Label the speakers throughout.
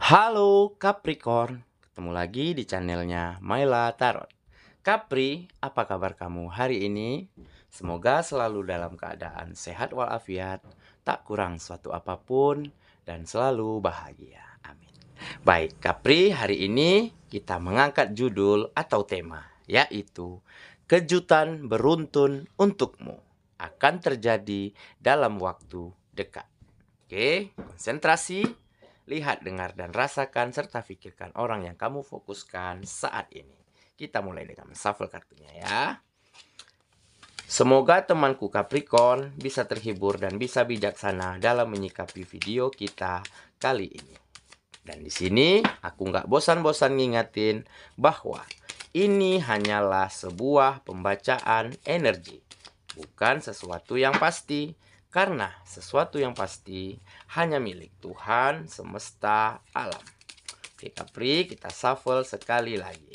Speaker 1: Halo Capricorn, ketemu lagi di channelnya Myla Tarot. Capri, apa kabar kamu hari ini? Semoga selalu dalam keadaan sehat walafiat, tak kurang suatu apapun, dan selalu bahagia. Amin. Baik, Capri, hari ini kita mengangkat judul atau tema, yaitu kejutan beruntun untukmu akan terjadi dalam waktu dekat. Oke, konsentrasi. Lihat, dengar, dan rasakan serta pikirkan orang yang kamu fokuskan saat ini. Kita mulai dengan shuffle kartunya ya. Semoga temanku Capricorn bisa terhibur dan bisa bijaksana dalam menyikapi video kita kali ini. Dan di sini aku nggak bosan-bosan ngingetin bahwa ini hanyalah sebuah pembacaan energi, bukan sesuatu yang pasti. Karena sesuatu yang pasti hanya milik Tuhan semesta alam. Oke Capri, kita shuffle sekali lagi.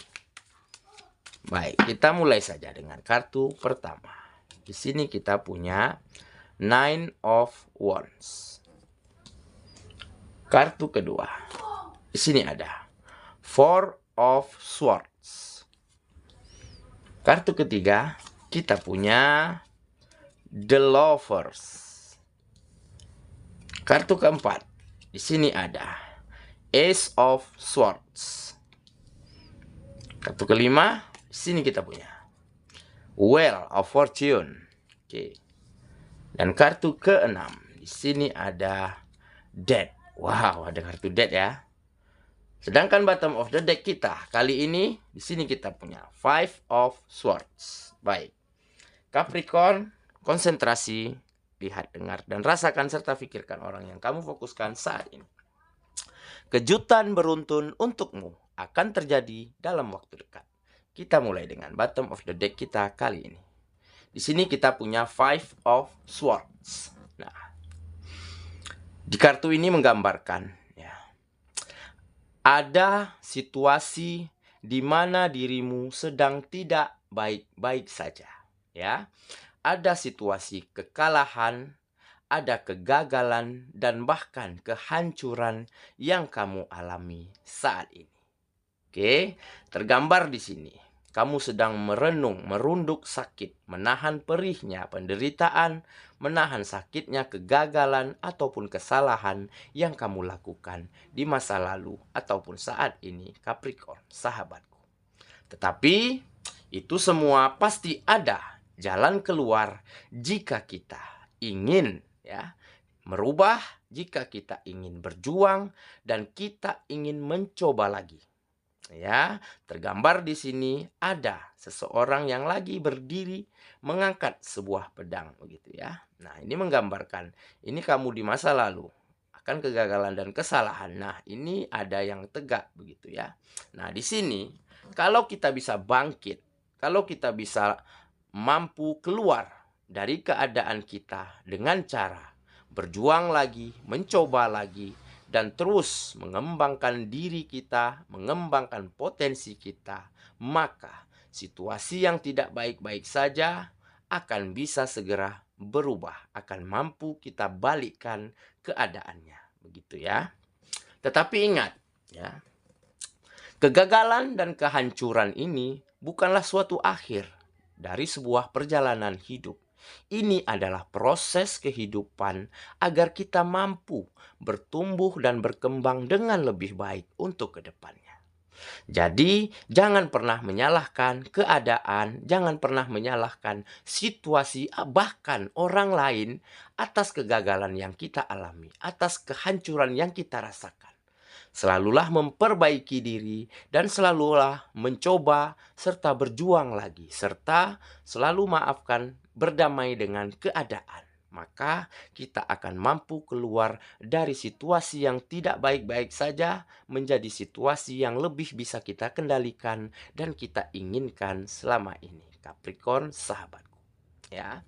Speaker 1: Baik, kita mulai saja dengan kartu pertama. Di sini kita punya Nine of Wands. Kartu kedua. Di sini ada Four of Swords. Kartu ketiga kita punya The Lovers. Kartu keempat, di sini ada Ace of Swords. Kartu kelima, di sini kita punya Wheel of Fortune. Oke. Dan kartu keenam, di sini ada Death. Wow, ada kartu Death ya. Sedangkan bottom of the deck kita kali ini, di sini kita punya Five of Swords. Baik. Capricorn, konsentrasi. Lihat, dengar, dan rasakan serta pikirkan orang yang kamu fokuskan saat ini. Kejutan beruntun untukmu akan terjadi dalam waktu dekat. Kita mulai dengan bottom of the deck kita kali ini. Di sini kita punya Five of Swords. Nah, di kartu ini menggambarkan ya, ada situasi di mana dirimu sedang tidak baik-baik saja, ya. Ada situasi kekalahan, ada kegagalan, dan bahkan kehancuran yang kamu alami saat ini. Oke, tergambar di sini. Kamu sedang merenung, merunduk sakit, menahan perihnya penderitaan, menahan sakitnya kegagalan ataupun kesalahan yang kamu lakukan di masa lalu ataupun saat ini, Capricorn, sahabatku. Tetapi itu semua pasti ada jalan keluar jika kita ingin ya merubah, jika kita ingin berjuang dan kita ingin mencoba lagi. Ya, tergambar di sini ada seseorang yang lagi berdiri mengangkat sebuah pedang begitu ya. Nah, ini menggambarkan ini kamu di masa lalu akan kegagalan dan kesalahan. Nah, ini ada yang tegak begitu ya. Nah, di sini kalau kita bisa bangkit, kalau kita bisa mampu keluar dari keadaan kita dengan cara berjuang lagi, mencoba lagi, dan terus mengembangkan diri kita, mengembangkan potensi kita, maka situasi yang tidak baik-baik saja akan bisa segera berubah, akan mampu kita balikkan keadaannya, begitu ya. Tetapi ingat ya, kegagalan dan kehancuran ini bukanlah suatu akhir dari sebuah perjalanan hidup. Ini adalah proses kehidupan agar kita mampu bertumbuh dan berkembang dengan lebih baik untuk kedepannya. Jadi, jangan pernah menyalahkan keadaan, jangan pernah menyalahkan situasi, bahkan orang lain atas kegagalan yang kita alami, atas kehancuran yang kita rasakan. Selalulah memperbaiki diri dan selalulah mencoba serta berjuang lagi, serta selalu maafkan, berdamai dengan keadaan. Maka kita akan mampu keluar dari situasi yang tidak baik-baik saja menjadi situasi yang lebih bisa kita kendalikan dan kita inginkan selama ini. Capricorn, sahabatku. Ya.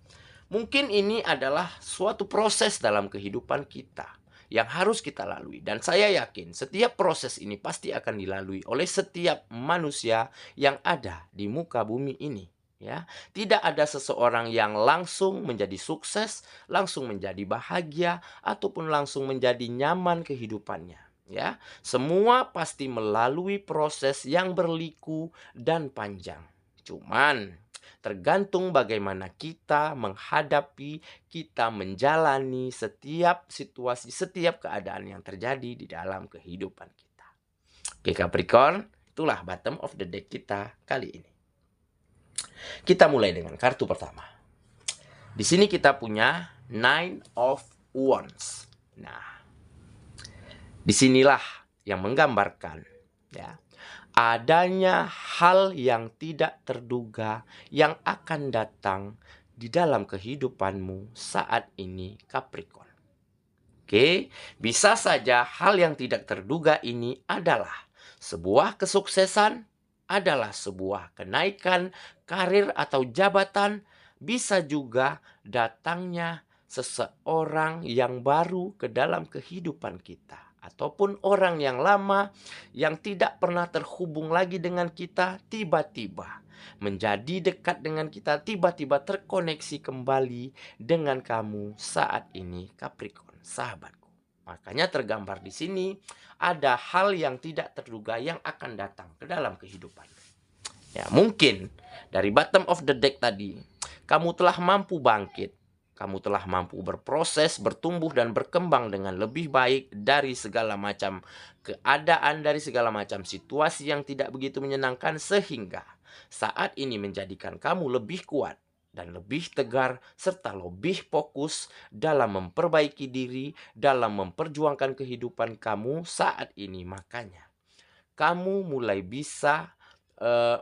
Speaker 1: Mungkin ini adalah suatu proses dalam kehidupan kita yang harus kita lalui. Dan saya yakin setiap proses ini pasti akan dilalui oleh setiap manusia yang ada di muka bumi ini. Ya, tidak ada seseorang yang langsung menjadi sukses, langsung menjadi bahagia, ataupun langsung menjadi nyaman kehidupannya. Ya, semua pasti melalui proses yang berliku dan panjang. Cuman tergantung bagaimana kita menghadapi, kita menjalani setiap situasi, setiap keadaan yang terjadi di dalam kehidupan kita. Oke Capricorn, itulah bottom of the deck kita kali ini. Kita mulai dengan kartu pertama. Di sini kita punya Nine of Wands. Nah, disinilah yang menggambarkan ya adanya hal yang tidak terduga yang akan datang di dalam kehidupanmu saat ini Capricorn. Oke, bisa saja hal yang tidak terduga ini adalah sebuah kesuksesan, adalah sebuah kenaikan karir atau jabatan, bisa juga datangnya seseorang yang baru ke dalam kehidupan kita. Ataupun orang yang lama yang tidak pernah terhubung lagi dengan kita tiba-tiba menjadi dekat dengan kita, tiba-tiba terkoneksi kembali dengan kamu saat ini Capricorn, sahabatku. Makanya tergambar di sini ada hal yang tidak terduga yang akan datang ke dalam kehidupan. Ya, mungkin dari bottom of the deck tadi kamu telah mampu bangkit. Kamu telah mampu berproses, bertumbuh, dan berkembang dengan lebih baik dari segala macam keadaan, dari segala macam situasi yang tidak begitu menyenangkan, sehingga saat ini menjadikan kamu lebih kuat dan lebih tegar, serta lebih fokus dalam memperbaiki diri, dalam memperjuangkan kehidupan kamu saat ini. Makanya, kamu mulai bisa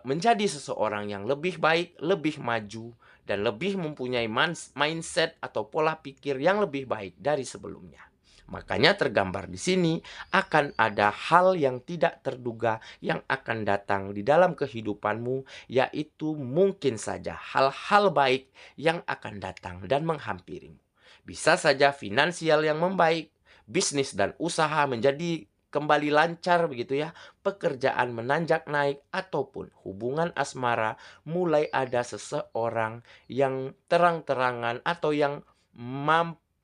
Speaker 1: menjadi seseorang yang lebih baik, lebih maju, dan lebih mempunyai mindset atau pola pikir yang lebih baik dari sebelumnya. Makanya tergambar di sini akan ada hal yang tidak terduga yang akan datang di dalam kehidupanmu, yaitu mungkin saja hal-hal baik yang akan datang dan menghampirimu. Bisa saja finansial yang membaik, bisnis dan usaha menjadi kembali lancar begitu ya, pekerjaan menanjak naik, ataupun hubungan asmara mulai ada seseorang yang terang-terangan atau yang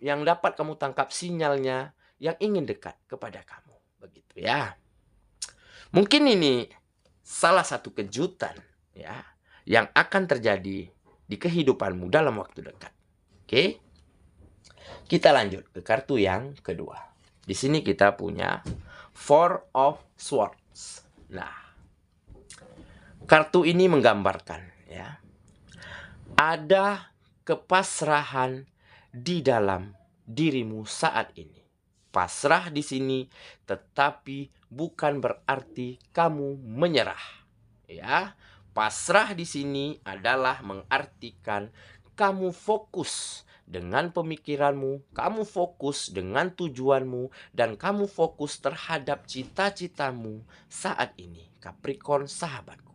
Speaker 1: dapat kamu tangkap sinyalnya yang ingin dekat kepada kamu begitu ya. Mungkin ini salah satu kejutan ya yang akan terjadi di kehidupanmu dalam waktu dekat. Oke. Kita lanjut ke kartu yang kedua. Di sini kita punya Four of Swords. Nah, kartu ini menggambarkan ya, ada kepasrahan di dalam dirimu saat ini. Pasrah di sini, tetapi bukan berarti kamu menyerah. Ya, pasrah di sini adalah mengartikan kamu fokus dengan pemikiranmu, kamu fokus dengan tujuanmu, dan kamu fokus terhadap cita-citamu saat ini, Capricorn sahabatku.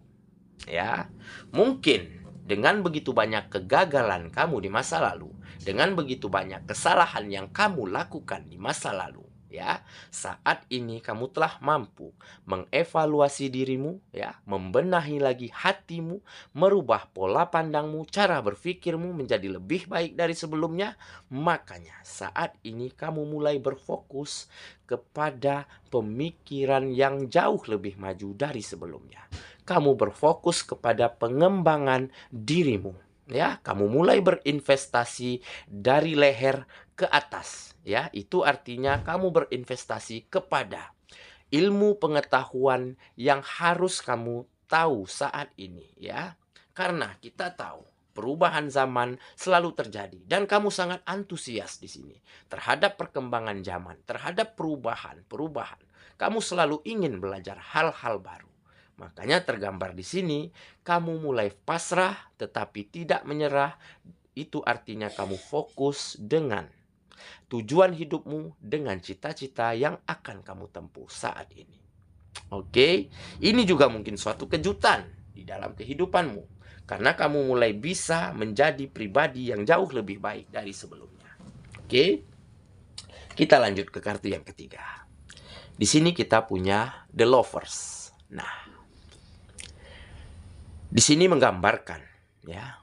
Speaker 1: Ya, mungkin dengan begitu banyak kegagalan kamu di masa lalu, dengan begitu banyak kesalahan yang kamu lakukan di masa lalu, ya, saat ini kamu telah mampu mengevaluasi dirimu, ya, membenahi lagi hatimu, merubah pola pandangmu, cara berpikirmu menjadi lebih baik dari sebelumnya. Makanya saat ini kamu mulai berfokus kepada pemikiran yang jauh lebih maju dari sebelumnya. Kamu berfokus kepada pengembangan dirimu, ya. Kamu mulai berinvestasi dari leher ke atas, ya. Itu artinya kamu berinvestasi kepada ilmu pengetahuan yang harus kamu tahu saat ini, ya. Karena kita tahu perubahan zaman selalu terjadi dan kamu sangat antusias di sini terhadap perkembangan zaman, terhadap perubahan. Kamu selalu ingin belajar hal-hal baru. Makanya tergambar di sini, kamu mulai pasrah tetapi tidak menyerah. Itu artinya kamu fokus dengan tujuan hidupmu, dengan cita-cita yang akan kamu tempuh saat ini. Oke, ini juga mungkin suatu kejutan di dalam kehidupanmu, karena kamu mulai bisa menjadi pribadi yang jauh lebih baik dari sebelumnya. Oke, kita lanjut ke kartu yang ketiga. Di sini kita punya The Lovers. Nah, di sini menggambarkan ya,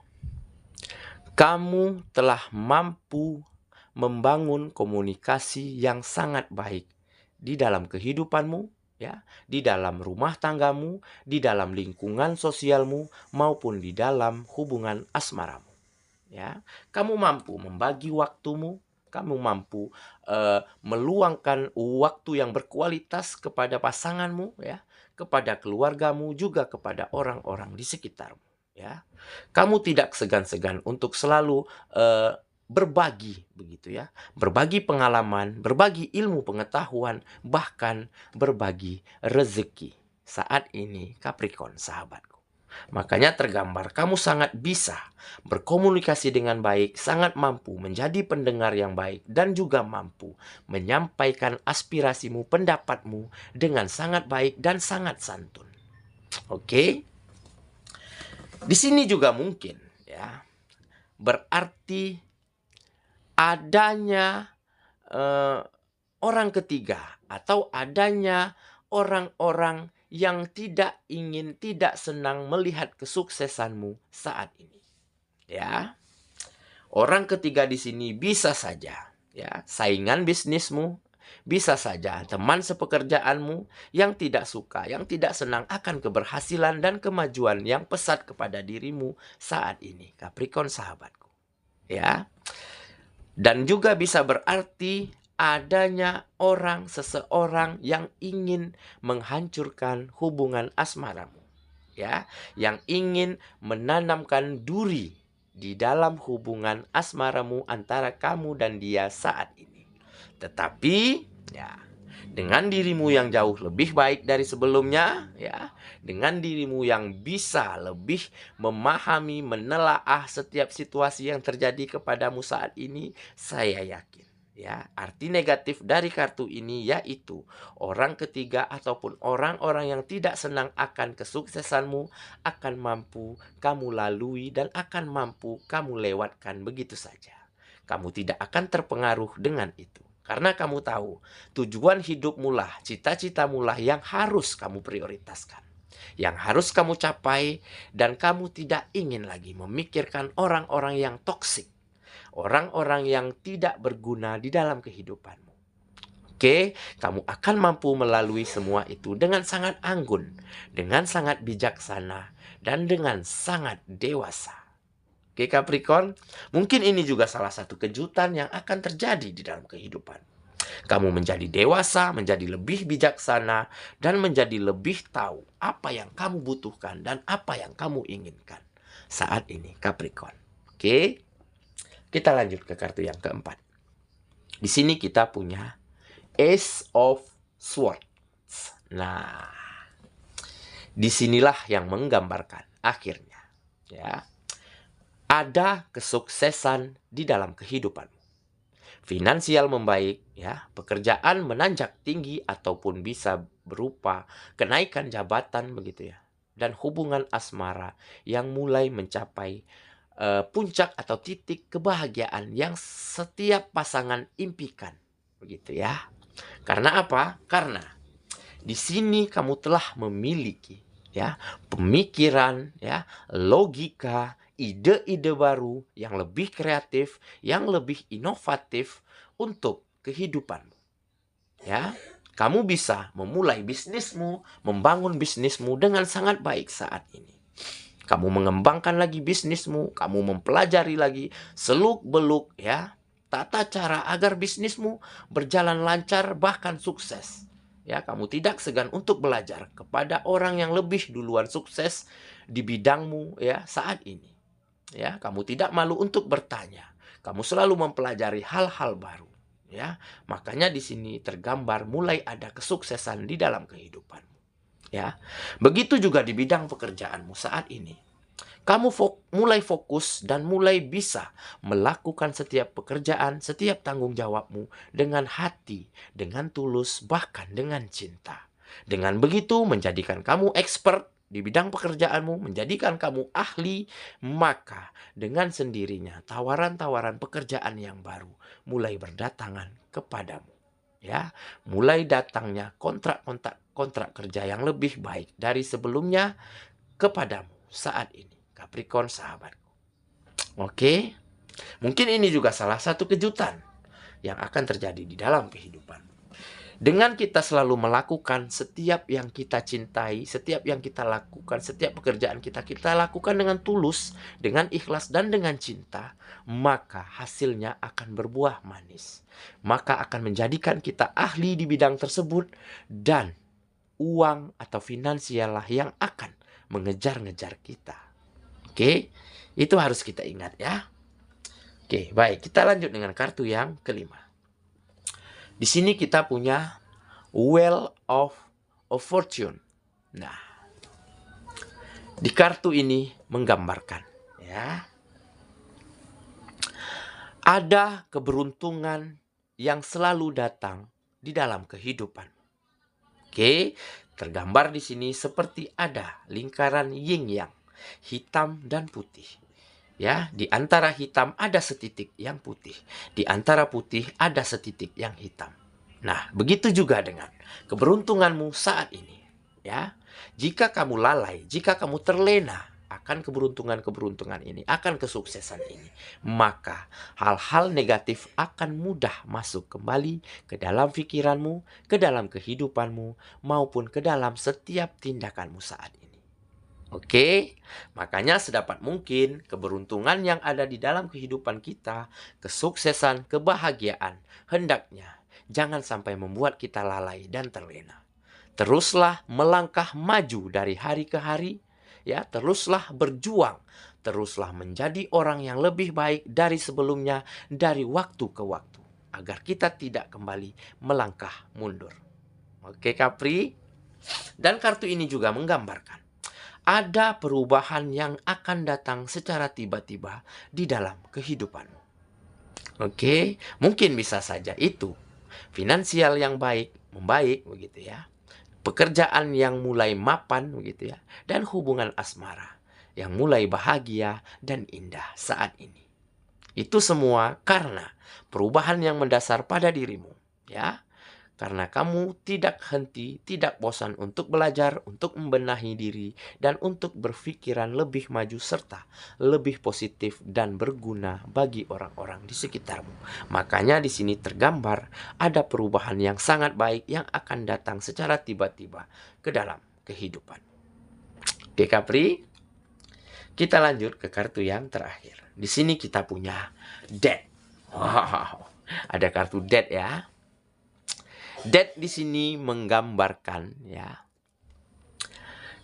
Speaker 1: kamu telah mampu membangun komunikasi yang sangat baik di dalam kehidupanmu, ya, di dalam rumah tanggamu, di dalam lingkungan sosialmu, maupun di dalam hubungan asmaramu. Ya, kamu mampu membagi waktumu, kamu mampu meluangkan waktu yang berkualitas kepada pasanganmu, ya, kepada keluargamu, juga kepada orang-orang di sekitarmu. Ya, kamu tidak segan-segan untuk selalu berbagi, begitu ya, berbagi pengalaman, berbagi ilmu pengetahuan, bahkan berbagi rezeki. Saat ini, Capricorn, sahabatku. Makanya tergambar kamu sangat bisa berkomunikasi dengan baik, sangat mampu menjadi pendengar yang baik, dan juga mampu menyampaikan aspirasimu, pendapatmu dengan sangat baik dan sangat santun. Oke? Di sini juga mungkin, ya, berarti adanya orang ketiga atau adanya orang-orang yang tidak senang melihat kesuksesanmu saat ini. Ya, orang ketiga di sini bisa saja, ya, saingan bisnismu, bisa saja teman sepekerjaanmu yang tidak suka, yang tidak senang akan keberhasilan dan kemajuan yang pesat kepada dirimu saat ini, Capricorn, sahabatku. Ya, dan juga bisa berarti adanya seseorang yang ingin menghancurkan hubungan asmaramu, ya, yang ingin menanamkan duri di dalam hubungan asmaramu antara kamu dan dia saat ini. Tetapi, ya, dengan dirimu yang jauh lebih baik dari sebelumnya, ya, dengan dirimu yang bisa lebih memahami, menelaah setiap situasi yang terjadi kepadamu saat ini, saya yakin, ya, arti negatif dari kartu ini yaitu orang ketiga ataupun orang-orang yang tidak senang akan kesuksesanmu akan mampu kamu lalui dan akan mampu kamu lewatkan begitu saja. Kamu tidak akan terpengaruh dengan itu. Karena kamu tahu, tujuan hidupmu lah, cita-citamu lah yang harus kamu prioritaskan. Yang harus kamu capai, dan kamu tidak ingin lagi memikirkan orang-orang yang toksik. Orang-orang yang tidak berguna di dalam kehidupanmu. Oke, kamu akan mampu melalui semua itu dengan sangat anggun, dengan sangat bijaksana, dan dengan sangat dewasa. Oke, Capricorn, mungkin ini juga salah satu kejutan yang akan terjadi di dalam kehidupan. Kamu menjadi dewasa, menjadi lebih bijaksana, dan menjadi lebih tahu apa yang kamu butuhkan dan apa yang kamu inginkan saat ini, Capricorn. Oke, kita lanjut ke kartu yang keempat. Di sini kita punya Ace of Swords. Nah, disinilah yang menggambarkan akhirnya, ya, ada kesuksesan di dalam kehidupanmu. Finansial membaik, ya, pekerjaan menanjak tinggi ataupun bisa berupa kenaikan jabatan begitu ya. Dan hubungan asmara yang mulai mencapai puncak atau titik kebahagiaan yang setiap pasangan impikan. Begitu ya. Karena apa? Karena di sini kamu telah memiliki, ya, pemikiran, ya, logika, ide-ide baru yang lebih kreatif, yang lebih inovatif untuk kehidupanmu. Ya, kamu bisa memulai bisnismu, membangun bisnismu dengan sangat baik saat ini. Kamu mengembangkan lagi bisnismu, kamu mempelajari lagi seluk-beluk, ya, tata cara agar bisnismu berjalan lancar bahkan sukses. Ya, kamu tidak segan untuk belajar kepada orang yang lebih duluan sukses di bidangmu, ya, saat ini. Ya, kamu tidak malu untuk bertanya. Kamu selalu mempelajari hal-hal baru, ya. Makanya di sini tergambar mulai ada kesuksesan di dalam kehidupanmu, ya. Begitu juga di bidang pekerjaanmu saat ini. Kamu mulai fokus dan mulai bisa melakukan setiap pekerjaan, setiap tanggung jawabmu dengan hati, dengan tulus, bahkan dengan cinta. Dengan begitu menjadikan kamu expert di bidang pekerjaanmu, menjadikan kamu ahli, maka dengan sendirinya tawaran-tawaran pekerjaan yang baru mulai berdatangan kepadamu. Ya, mulai datangnya kontrak kerja yang lebih baik dari sebelumnya kepadamu saat ini, Capricorn, sahabatku. Oke, mungkin ini juga salah satu kejutan yang akan terjadi di dalam kehidupan. Dengan kita selalu melakukan setiap yang kita cintai, setiap yang kita lakukan, setiap pekerjaan kita lakukan dengan tulus, dengan ikhlas dan dengan cinta, maka hasilnya akan berbuah manis. Maka akan menjadikan kita ahli di bidang tersebut, dan uang atau finansial lah yang akan mengejar-ngejar kita. Oke, itu harus kita ingat ya. Oke, baik, kita lanjut dengan kartu yang kelima. Di sini kita punya Wheel of Fortune. Nah, di kartu ini menggambarkan ya, ada keberuntungan yang selalu datang di dalam kehidupan. Oke, tergambar di sini seperti ada lingkaran yin yang, hitam dan putih. Ya, di antara hitam ada setitik yang putih. Di antara putih ada setitik yang hitam. Nah, begitu juga dengan keberuntunganmu saat ini. Ya, jika kamu lalai, jika kamu terlena akan keberuntungan-keberuntungan ini, akan kesuksesan ini, maka hal-hal negatif akan mudah masuk kembali ke dalam pikiranmu, ke dalam kehidupanmu, maupun ke dalam setiap tindakanmu saat ini. Oke, makanya sedapat mungkin keberuntungan yang ada di dalam kehidupan kita, kesuksesan, kebahagiaan, hendaknya jangan sampai membuat kita lalai dan terlena. Teruslah melangkah maju dari hari ke hari, ya, teruslah berjuang, teruslah menjadi orang yang lebih baik dari sebelumnya, dari waktu ke waktu, agar kita tidak kembali melangkah mundur. Oke, Capri. Dan kartu ini juga menggambarkan ada perubahan yang akan datang secara tiba-tiba di dalam kehidupanmu. Oke, mungkin bisa saja itu finansial yang membaik begitu ya. Pekerjaan yang mulai mapan begitu ya, dan hubungan asmara yang mulai bahagia dan indah saat ini. Itu semua karena perubahan yang mendasar pada dirimu, ya. Karena kamu tidak henti, tidak bosan untuk belajar, untuk membenahi diri, dan untuk berpikiran lebih maju serta lebih positif dan berguna bagi orang-orang di sekitarmu. Makanya di sini tergambar ada perubahan yang sangat baik yang akan datang secara tiba-tiba ke dalam kehidupan. Oke, Capri, kita lanjut ke kartu yang terakhir. Di sini kita punya Death. Wow, ada kartu Death ya. Death di sini menggambarkan ya,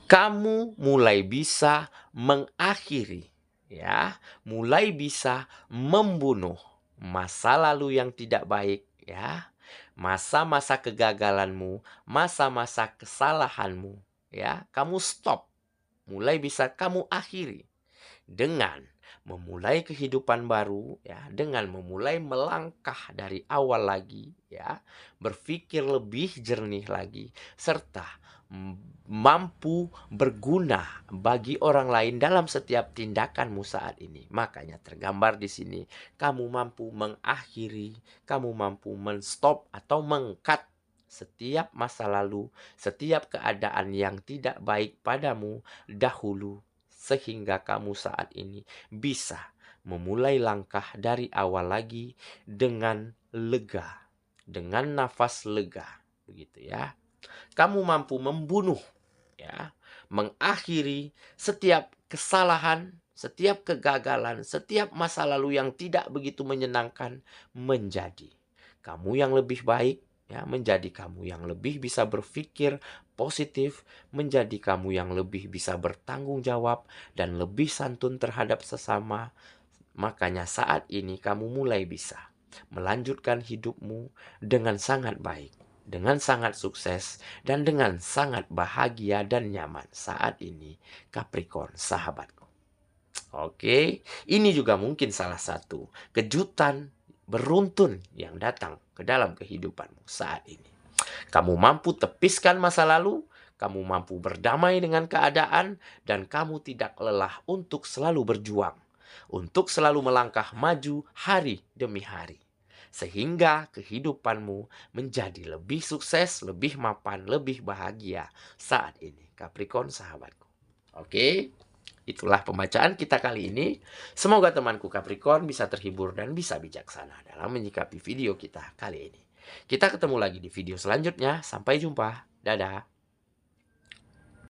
Speaker 1: kamu mulai bisa mengakhiri ya, mulai bisa membunuh masa lalu yang tidak baik ya, masa-masa kegagalanmu, masa-masa kesalahanmu ya, kamu stop, mulai bisa kamu akhiri dengan memulai kehidupan baru ya, dengan memulai melangkah dari awal lagi ya, berpikir lebih jernih lagi serta mampu berguna bagi orang lain dalam setiap tindakanmu saat ini. Makanya tergambar di sini kamu mampu mengakhiri, kamu mampu menstop atau mengkat setiap masa lalu, setiap keadaan yang tidak baik padamu dahulu, sehingga kamu saat ini bisa memulai langkah dari awal lagi dengan lega, dengan nafas lega, begitu ya. Kamu mampu membunuh ya, mengakhiri setiap kesalahan, setiap kegagalan, setiap masa lalu yang tidak begitu menyenangkan menjadi kamu yang lebih baik ya, menjadi kamu yang lebih bisa berpikir positif, menjadi kamu yang lebih bisa bertanggung jawab dan lebih santun terhadap sesama. Makanya saat ini kamu mulai bisa melanjutkan hidupmu dengan sangat baik, dengan sangat sukses, dan dengan sangat bahagia dan nyaman saat ini, Capricorn sahabatku. Oke, ini juga mungkin salah satu kejutan beruntun yang datang ke dalam kehidupanmu saat ini. Kamu mampu tepiskan masa lalu, kamu mampu berdamai dengan keadaan, dan kamu tidak lelah untuk selalu berjuang, untuk selalu melangkah maju hari demi hari. Sehingga kehidupanmu menjadi lebih sukses, lebih mapan, lebih bahagia saat ini, Capricorn sahabatku. Oke, itulah pembacaan kita kali ini. Semoga temanku Capricorn bisa terhibur dan bisa bijaksana dalam menyikapi video kita kali ini. Kita ketemu lagi di video selanjutnya. Sampai jumpa. Dadah.